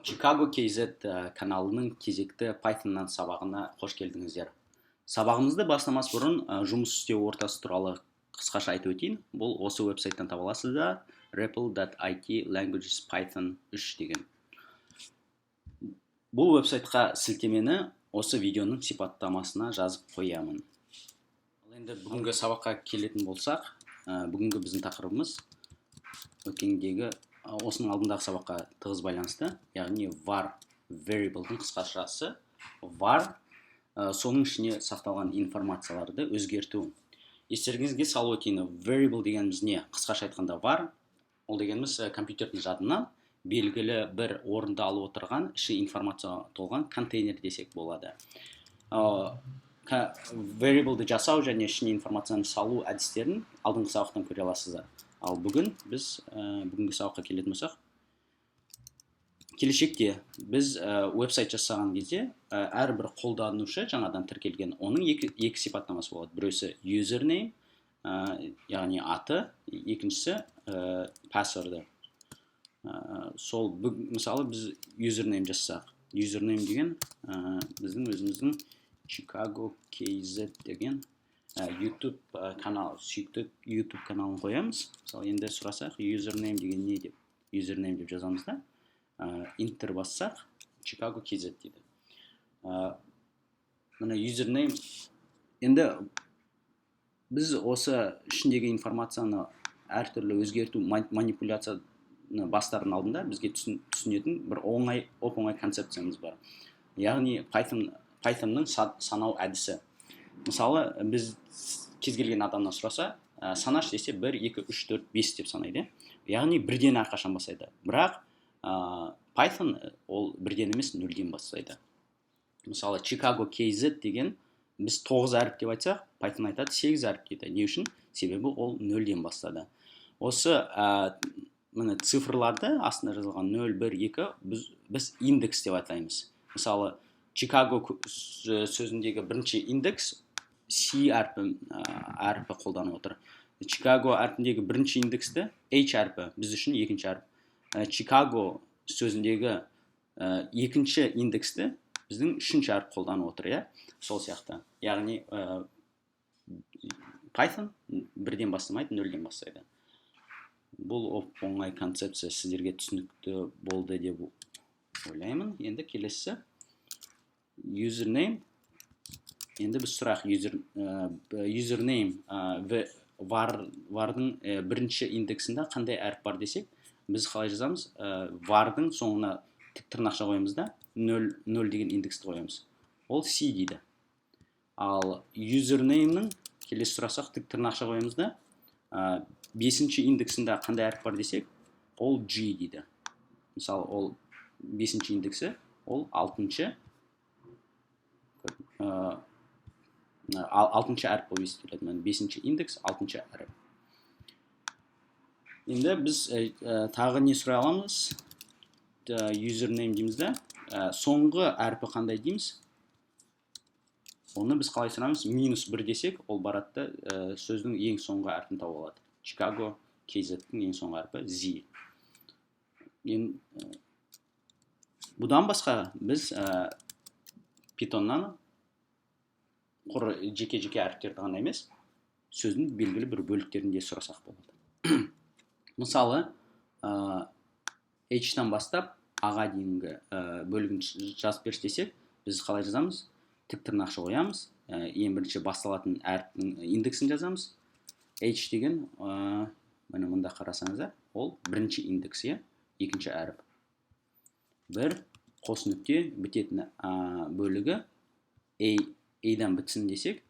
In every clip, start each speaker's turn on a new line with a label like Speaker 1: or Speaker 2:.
Speaker 1: Chicago KZ каналының кезекті Pythonнан сабағына қош келдіңіздер. Сабағымызды бастамас бұрын жұмыс істеу ортасы туралы қысқаша айтып өтейін. Бұл осы веб-сайттан таба аласыздар, repl.it languages python 3 деген. Бұл веб-сайтқа сілтемені осы видеоның сипаттамасына жазып қоямын. Енді бүгінгі сабаққа келетін болсақ, бүгінгі біздің тақырыбымыз өткендегі осының алдындағы сабаққа тығыз байланысты, яғни var variable'дың қысқашасы var, соның ішіне сақталған информацияларды өзгерту. Естеріңізге салып өтейін, variable дегеніміз не? Қысқаша айтқанда var, ол дегеніміз компьютердің жадынан белгілі бір орынды алып отырған, іші информация толған контейнер десек болады. Variable'ды жасау және ішіне информацияны салу әдістерін алдыңғы сабақтан көре аласыздар. Ал бүгін біз бүгінгі сабаққа келетін болсақ, келешекте біз веб-сайт жасаған кезде әрбір қолданушы жаңадан тіркелген, оның екі сипаттамасы болады. Біреусі username, яғни аты, екіншісі password. Сол мысалы біз username жасасақ, username деген біздің өзіміздің Chicago KZ деген YouTube канал, сүйікті YouTube каналын қоямыз. Мысалы енді сұрасақ, username деген не деп? Username деп жазамыз да. Enter бассақ, Chicago KZ дейді. Мына username, енді біз осы ішіндегі информацияны әртүрлі өзгерту, манипуляцияны бастардың алдында бізге түсінетін бір оп-оңай концепциямыз бар. Яғни Pythonның санау әдісі. Мысалы, біз кез келген адамнан сұраса, санаш десе 1, 2, 3, 4, 5 деп санайды. Яғни бірден әрқашан бастайды. Бірақ Python ол бірден емес 0-ден бастайды. Мысалы, Chicago KZ деген біз 9 әріп деп айтсақ, Python айтады 8 әріп дейді. Не үшін? Себебі ол 0-ден бастады. Осы цифрларды астына жазылған 0, 1, 2 біз индекс деп атаймыз. Мысалы, Chicago сөзіндегі бірінші индекс C әрпі қолданып отыр. Chicago әрпіндегі бірінші индексті H әрпі, біз үшін екінші әріп. Chicago сөзіндегі екінші индексті біздің үшінші әріп қолданып отыр, сол сияқты. Яғни Python бірден бастамайды, 0-ден бастайды. Бұл оңай концепция сіздерге түсінікті болды деп ойлаймын. Енді келесі username. Енді біз сұрақ username var'дың бірінші индексінде қандай әріп бар десек, біз қалай жазамыз? Var'дың соңына тік тырнақша қоямыз да, 0 деген индексті қоямыз. Ол C дейді. Ал username'ның келесі сұрасақ тік тырнақша қоямыз да, 5-ші индексінде қандай әріп бар десек, ол G дейді. Мысалы, ол 5-ші индексі, ол 6-ші әріп болып есептеледі. 5-ші индекс, 6-ші әріп. Енді біз тағы не сұрай аламыз? Username дейміз да. Соңғы әрпі қандай дейміз? Оны біз қалай сұрамыз? -1 десек, ол барады сөздің ең соңғы әрпін тауып алады. Chicago KZ-тің ең соңғы әрпі Z. Бұдан басқа біз Pythonнан жеке-жеке әріптерді ғана емес, сөздің белгілі бір бөліктерінде сұрасақ болады. Мысалы, H-тан бастап A-ға дейінгі бөлігін жазып берші десек, біз қалай жазамыз? Тік тырнақша қоямыз, ең бірінші басталатын әріптің индексін жазамыз. H деген, мұнда қарасаңыздар, ол бірінші индекс, екінші әріп. Бір қос нүкте бітетін бөлігі A-дан бітсін десек,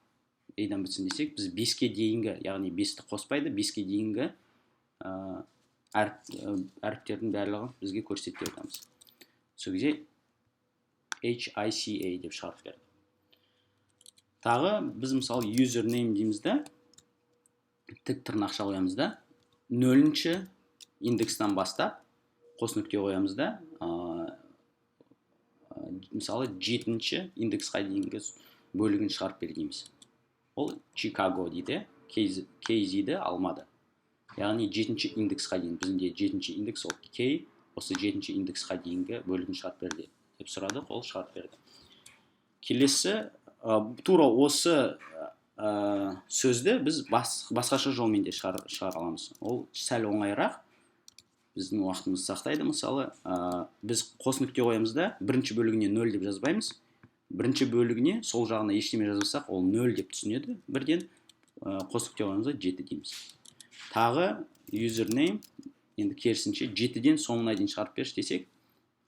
Speaker 1: біз 5-ке дейінгі, яғни 5-ті қоспайды, 5-ке дейінгі әріптердің барлығын бізге көрсетіп отырамыз. Сол кезде HICA деп шығарып берді. Тағы біз мысалы username дейміз да, тік тырнақша қоямыз да, 0-ші индекстан бастап қос нүкте қоямыз да, мысалы 7-ші индексқа дейінгі бөлігін шығарып бер дейміз. Ол Chicago дейді, KZ-ді алмады. Яғни 7-ші индексқа дейін, біздің 7-ші индекс ол K, осы 7-ші индексқа дейінгі бөлігін шығарып бер деп сұрады, ол шығарып берді. Келесі тура осы сөзді біз басқаша жолмен де шығара аламыз. Ол сәл оңайырақ, біздің уақытымызды сақтайды. Мысалы, біз қос нүкте қоямыз да, бірінші бөлігіне 0 деп жазбаймыз. Бірінші бөлігіне сол жағына ештеме жазбасақ, ол 0 деп түсінеді. Бірден қос нүкте қоямыз да 7 дейміз. Тағы username, енді керісінше 7-ден соңына дейін шығарып берші десек,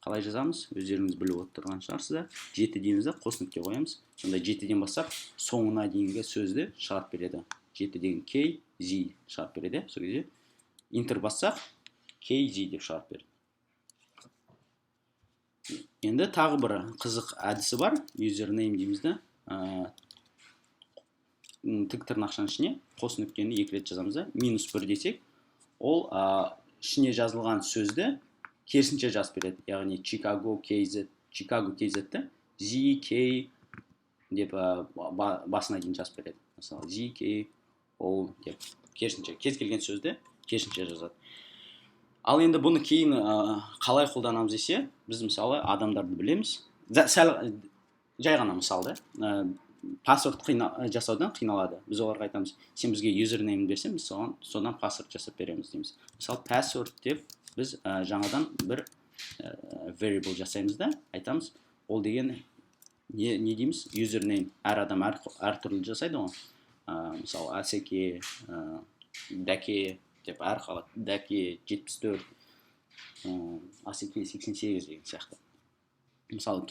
Speaker 1: қалай жазамыз? Өздеріңіз біліп отырған шығарсыздар. 7 дейміз де қос нүкте қоямыз. Сонда 7-ден бастап соңына дейінгі сөзді шығарып береді. 7 деген K, Z шығарып береді. Сол кезде Enter бассақ, KZ деп шығарып берді. Енді тағы бір қызық әдісі бар. Username дейміз де. Тік тырнақшаның ішіне қос нүктені 2 рет жазамыз да. -1 десек, ол ішіне жазылған сөзді керісінше жазып береді. Яғни Chicago KZ-ті ZK деп басына дейін жазып береді. Мысалы, ZK ол деп керісінше, кез келген сөзді керісінше жазады. Ал енді бұны кейін қалай қолданамыз десе, біз мысалы адамдарды білеміз. Сәл жай ғана мысалды. Паспорт жасаудан қиналады. Біз оларға айтамыз, сен бізге username берсең, біз содан паспорт жасап береміз дейміз. Мысалы, password деп біз жаңадан бір variable жасаймыз да, айтамыз, ол деген не дейміз? Username. Әр адам әртүрлі жасайды ғой. Мысалы, ACK, дәке деп әр қалады. Дәке 74, ACK 88 деген сияқты. Мысалы,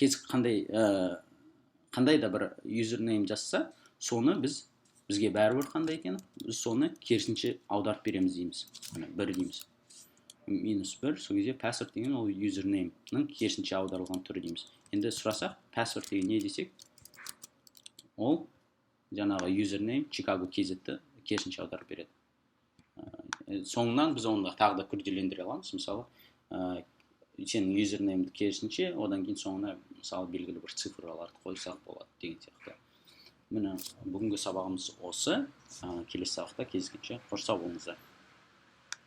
Speaker 1: қандай да бір username жазса, соны бізге бәрібір қандай екені, біз соны керісінше аударып береміз дейміз. 1 дейміз. -1, сол кезде password деген ол username-ның керісінше аударылған түрі дейміз. Енді сұрасақ, password деген не десек, ол жаңағы username Chicago KZ-ті керісінше аударып береді. Соңынан біз оны тағы да күрделендіре аламыз. Мысалы, сенің username-ді керісінше, одан кейін соңына мысалы белгілі бір цифрларды қойсақ болады деген сияқты. Міне бүгінгі сабағымыз осы. Келесі сабақта кездескенше қош сау болыңыздар.